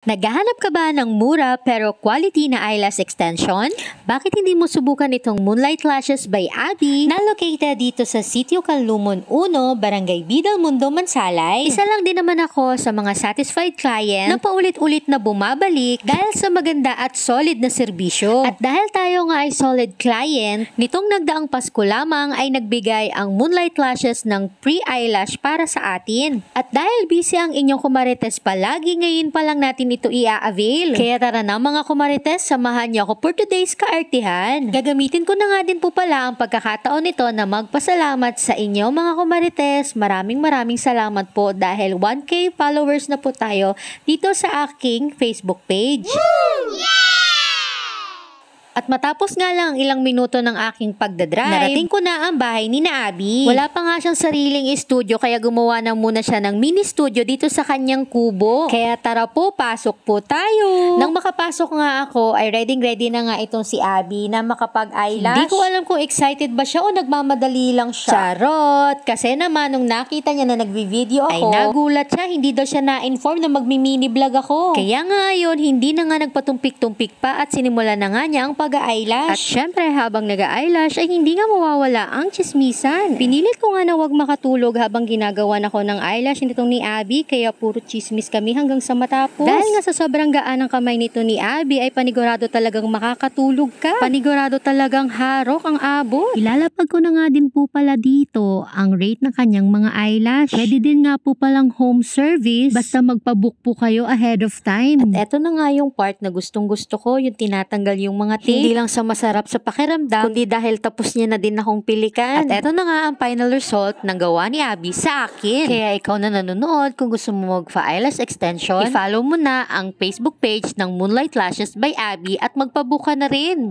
Naghahanap ka ba ng mura pero quality na eyelash extension? Bakit hindi mo subukan itong Moonlight Lashes by Abby na located dito sa Sitio Canlumon 1, Barangay Bidal Mundo, Mansalay? Isa lang din naman ako sa mga satisfied client na paulit-ulit na bumabalik dahil sa maganda at solid na serbisyo. At dahil tayo nga ay solid client, nitong nagdaang Pasko lamang ay nagbigay ang Moonlight Lashes ng free eyelash para sa atin. At dahil busy ang inyong kumarites palagi, ngayon pa lang natin ito i-avail. Kaya tara na mga kumarites, samahan niyo ako for today's kaartihan. Gagamitin ko na nga din po pala ang pagkakataon nito na magpasalamat sa inyo mga kumarites. Maraming salamat po dahil 1K followers na po tayo dito sa aking Facebook page. Woo! Yeah! At matapos nga lang ilang minuto ng aking pagdadrive, narating ko na ang bahay ni na Abby. Wala pa nga siyang sariling studio kaya gumawa na muna siya ng mini studio dito sa kanyang kubo. Kaya tara po, pasok po tayo. Nang makapasok nga ako ay ready na nga itong si Abby na makapag-eyelash. Hindi ko alam kung excited ba siya o nagmamadali lang siya. Charot! Kasi naman nung nakita niya na nagvi-video ako, ay nagulat siya, hindi daw siya na-inform na magmi-mini vlog ako. Kaya nga yun, hindi na nga nagpatumpik-tumpik pa at sinimula na nga niya ang pag-eyelash. At syempre habang nag-eyelash ay hindi nga mawawala ang chismisan. Pinilit ko nga na wag makatulog habang ginagawa ako ng eyelash nitong ni Abby, kaya puro chismis kami hanggang sa matapos. Dahil nga sa sobrang gaan ng kamay nito ni Abby ay panigurado talagang makakatulog ka. Panigurado talagang harok ang abot. Ilalapag ko na nga din po pala dito ang rate ng kanyang mga eyelash. Pwede din nga po palang home service basta magpabook po kayo ahead of time. At eto na nga yung part na gustong gusto ko, yung tinatanggal yung mga hindi lang sa masarap sa pakiramdam, kundi dahil tapos niya na din akong pilikan. At eto na nga ang final result ng gawa ni Abby sa akin. Kaya ikaw na nanonood, kung gusto mo magpa-eyelash extension, i-follow mo na ang Facebook page ng Moonlight Lashes by Abby at magpabuka na rin.